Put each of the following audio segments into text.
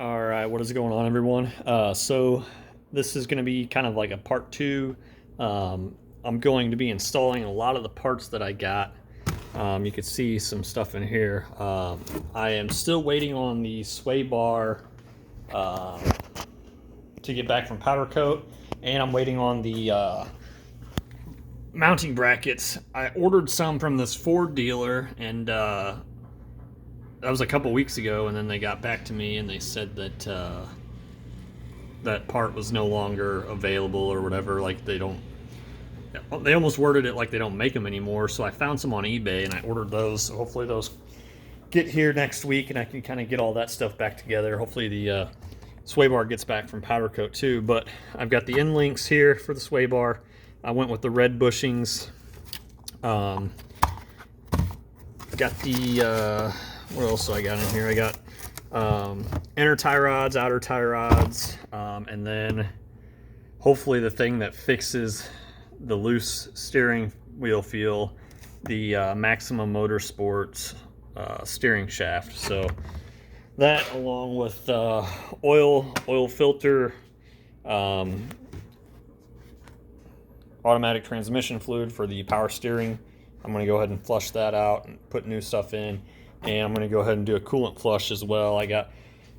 All right, what is going on, everyone? So this is going to be kind of like a part two. I'm going to be installing a lot of the parts that I got. You can see some stuff in here. I am still waiting on the sway bar to get back from powder coat, and I'm waiting on the mounting brackets. I ordered some from this Ford dealer, and that was a couple weeks ago, and then they got back to me and they said that that part was no longer available or whatever. Like they almost worded it like they don't make them anymore. So I found some on eBay and I ordered those. So hopefully those get here next week and I can kind of get all that stuff back together. Hopefully the sway bar gets back from powder coat too. But I've got the end links here for the sway bar. I went with the red bushings. Got the what else do I got in here? I got inner tie rods, outer tie rods, and then hopefully the thing that fixes the loose steering wheel feel, the Maximum Motorsports steering shaft. So that, along with oil filter, automatic transmission fluid for the power steering. I'm going to go ahead and flush that out and put new stuff in. And I'm going to go ahead and do a coolant flush as well. I got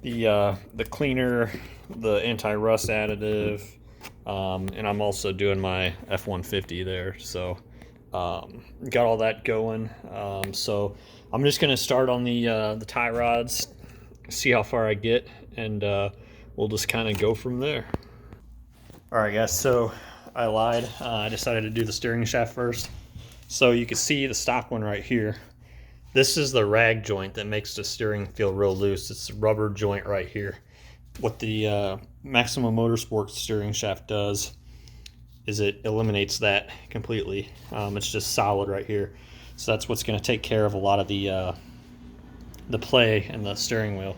the cleaner, the anti-rust additive, and I'm also doing my F-150 there. So got all that going. So I'm just going to start on the tie rods, see how far I get, and we'll just kind of go from there. All right, guys. So I lied. I decided to do the steering shaft first. So you can see the stock one right here. This is the rag joint that makes the steering feel real loose. It's a rubber joint right here. What the Maximum Motorsports steering shaft does is it eliminates that completely. It's just solid right here. So that's what's going to take care of a lot of the play in the steering wheel.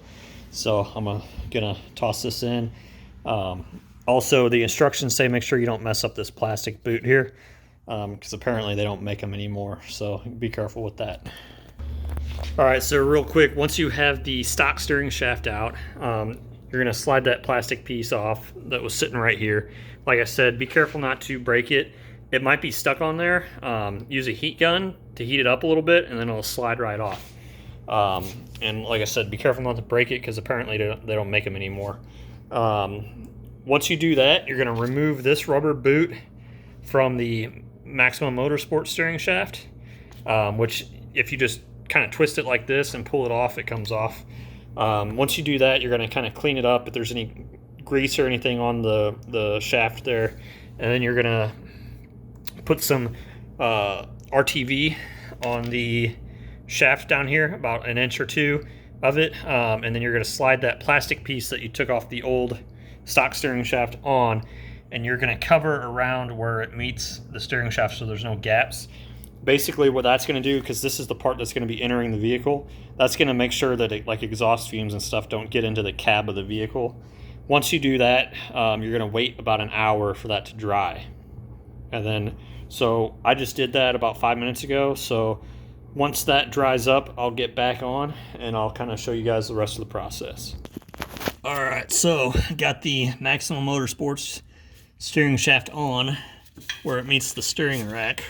So I'm going to toss this in. Also, the instructions say make sure you don't mess up this plastic boot here, because apparently they don't make them anymore. So be careful with that. All right, so real quick, once you have the stock steering shaft out, you're going to slide that plastic piece off that was sitting right here. Like I said, be careful not to break it. It might be stuck on there. Use a heat gun to heat it up a little bit, and then it'll slide right off. And like I said, be careful not to break it, because apparently they don't make them anymore. Once you do that, you're going to remove this rubber boot from the Maximum Motorsport steering shaft, which if you just kind of twist it like this and pull it off, it comes off. Once you do that, you're going to kind of clean it up if there's any grease or anything on the shaft there, and then you're going to put some RTV on the shaft down here, about an inch or two of it, and then you're going to slide that plastic piece that you took off the old stock steering shaft on, and you're going to cover around where it meets the steering shaft so there's no gaps. Basically what that's going to do, because this is the part that's going to be entering the vehicle, that's going to make sure that like exhaust fumes and stuff don't get into the cab of the vehicle. Once you do that, you're going to wait about an hour for that to dry. And then, so I just did that about 5 minutes ago. So once that dries up, I'll get back on and I'll kind of show you guys the rest of the process. All right, so got the Maximum Motorsports steering shaft on where it meets the steering rack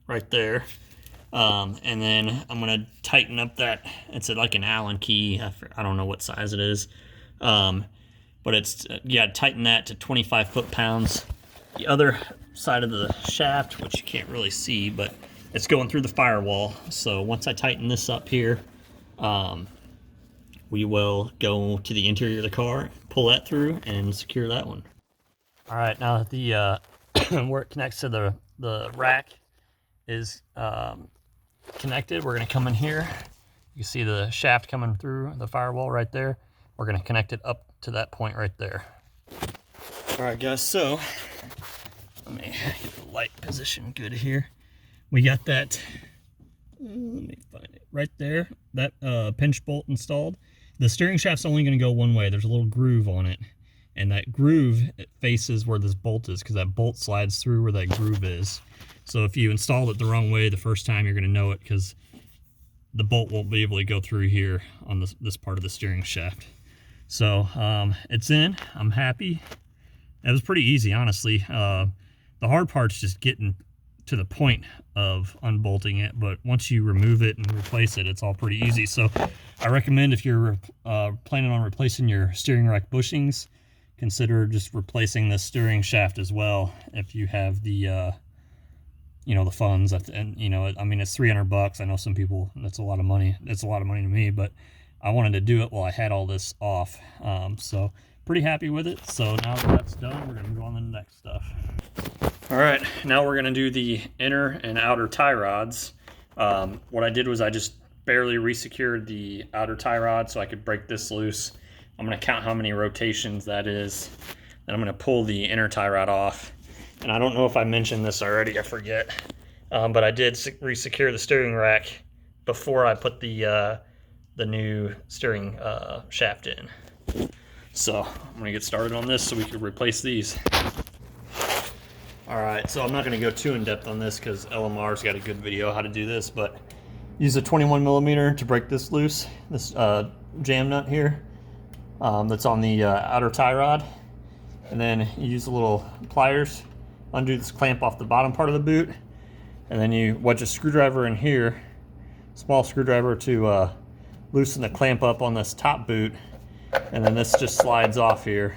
right there, and then I'm gonna tighten up that. It's like an Allen key. I don't know what size it is, but it's, yeah, tighten that to 25 foot-pounds. The other side of the shaft, which you can't really see, but it's going through the firewall. So once I tighten this up here, we will go to the interior of the car, pull that through, and secure that one. All right, now that the where it connects to the rack is connected, we're going to come in here. You see the shaft coming through the firewall right there. We're going to connect it up to that point right there. All right, guys, so let me get the light position good here. We got that, let me find it, right there, that pinch bolt installed. The steering shaft's only going to go one way. There's a little groove on it, and that groove, it faces where this bolt is, because that bolt slides through where that groove is. So if you installed it the wrong way the first time, you're going to know it, because the bolt won't be able to go through here on this part of the steering shaft. So it's in. I'm happy. It was pretty easy, honestly. The hard part's just getting to the point of unbolting it, but once you remove it and replace it, it's all pretty easy. So I recommend, if you're planning on replacing your steering rack bushings, consider just replacing the steering shaft as well if you have the you know, the funds. And you know, I mean, it's $300. I know some people, that's a lot of money. It's a lot of money to me, but I wanted to do it while I had all this off. So pretty happy with it. So now that that's done, we're gonna go on to the next stuff. All right, now we're gonna do the inner and outer tie rods. What I did was I just barely resecured the outer tie rod so I could break this loose. I'm gonna count how many rotations that is. Then I'm gonna pull the inner tie rod off. And I don't know if I mentioned this already, I forget. But I did resecure the steering rack before I put the new steering shaft in. So I'm gonna get started on this so we can replace these. All right, so I'm not gonna go too in depth on this because LMR's got a good video how to do this, but use a 21mm to break this loose, this jam nut here that's on the outer tie rod. And then you use the little pliers, undo this clamp off the bottom part of the boot, and then you wedge a screwdriver in here, small screwdriver, to loosen the clamp up on this top boot, and then this just slides off here.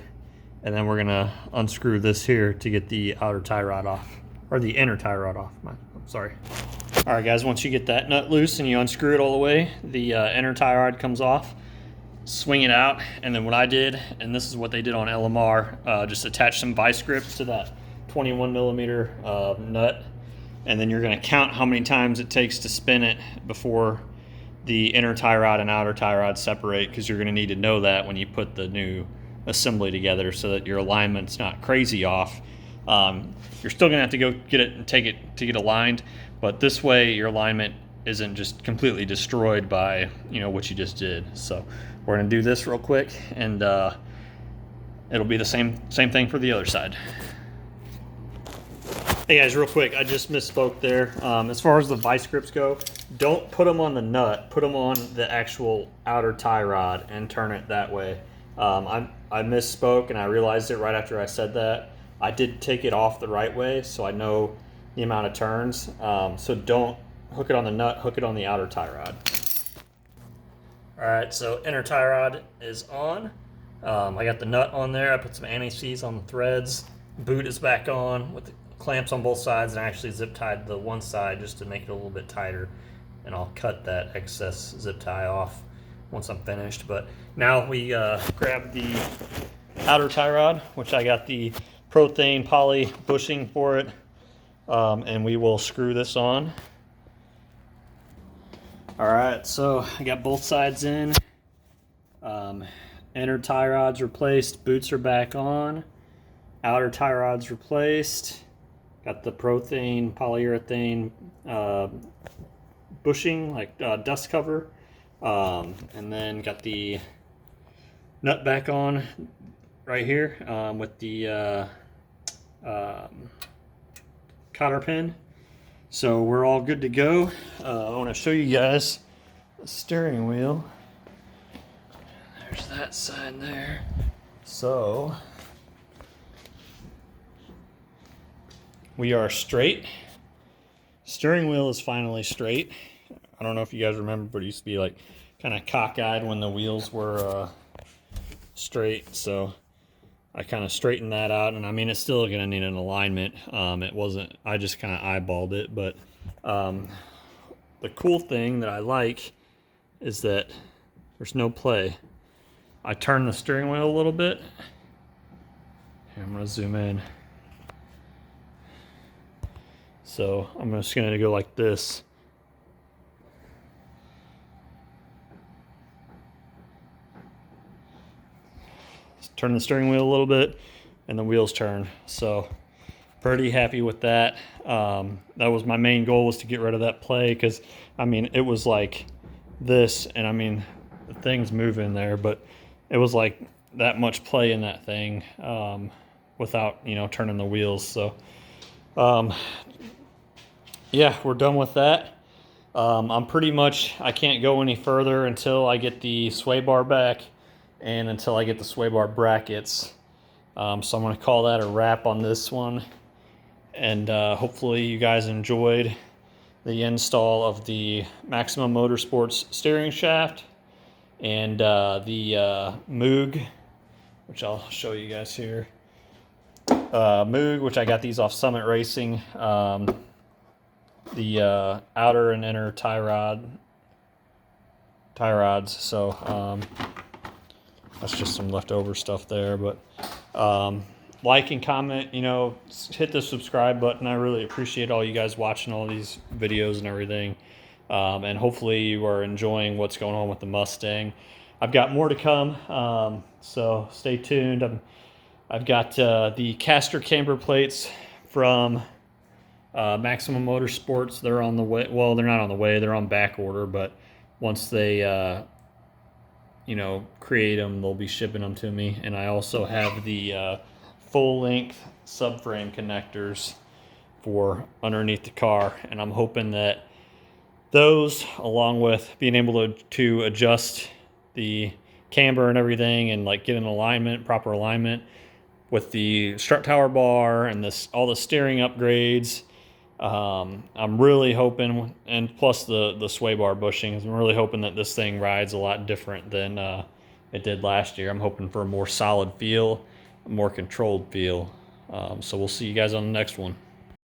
And then we're gonna unscrew this here to get the outer tie rod off, or the inner tie rod off. I'm sorry. All right, guys, once you get that nut loose and you unscrew it all the way, the inner tie rod comes off. Swing it out, and then what I did, and this is what they did on LMR, just attach some vice grips to that 21mm nut, and then you're gonna count how many times it takes to spin it before the inner tie rod and outer tie rod separate, because you're gonna need to know that when you put the new assembly together so that your alignment's not crazy off. You're still gonna have to go get it and take it to get aligned, but this way your alignment isn't just completely destroyed by, you know, what you just did. So we're gonna do this real quick, and it'll be the same thing for the other side. Hey guys, real quick, I just misspoke there. As far as the vice grips go, don't put them on the nut, put them on the actual outer tie rod and turn it that way. I misspoke, and I realized it right after I said that. I did take it off the right way, so I know the amount of turns. So don't hook it on the nut, hook it on the outer tie rod. All right, so inner tie rod is on. I got the nut on there. I put some anti-seize on the threads. Boot is back on with the clamps on both sides, and I actually zip tied the one side just to make it a little bit tighter. And I'll cut that excess zip tie off once I'm finished. But now we grab the outer tie rod, which I got the polyurethane poly bushing for it, and we will screw this on. All right, so I got both sides in. Inner tie rods replaced, boots are back on. Outer tie rods replaced. Got the polyurethane bushing, like dust cover. And then got the nut back on right here with the cotter pin. So we're all good to go. I want to show you guys the steering wheel. There's that side there. So we are straight. Steering wheel is finally straight. I don't know if you guys remember, but it used to be like kind of cockeyed when the wheels were straight. So I kind of straightened that out, and I mean, it's still gonna need an alignment. It wasn't, I just kind of eyeballed it, but the cool thing that I like is that there's no play. I turn the steering wheel a little bit. Here, I'm gonna zoom in. So I'm just gonna go like this. Turn the steering wheel a little bit, and the wheels turn. So pretty happy with that. That was my main goal, was to get rid of that play, because I mean, it was like this, and I mean, the thing's moving there, but it was like that much play in that thing without, you know, turning the wheels. So yeah, we're done with that. I'm pretty much, I can't go any further until I get the sway bar back and until I get the sway bar brackets. So I'm going to call that a wrap on this one. And hopefully you guys enjoyed the install of the Maximum Motorsports steering shaft and the MOOG, which I'll show you guys here. MOOG, which I got these off Summit Racing. The outer and inner tie rods. So that's just some leftover stuff there. But like and comment, you know, hit the subscribe button. I really appreciate all you guys watching all these videos and everything. And hopefully you are enjoying what's going on with the Mustang. I've got more to come, so stay tuned. I've got the caster camber plates from Maximum Motorsports. They're on the way. Well, they're not on the way. They're on back order, but once they you know, create them, they'll be shipping them to me. And I also have the full-length subframe connectors for underneath the car, and I'm hoping that those, along with being able to adjust the camber and everything, and like get an alignment, proper alignment with the strut tower bar and all the steering upgrades. I'm really hoping, and plus the sway bar bushings, I'm really hoping that this thing rides a lot different than it did last year. I'm hoping for a more solid feel, a more controlled feel. So we'll see you guys on the next one.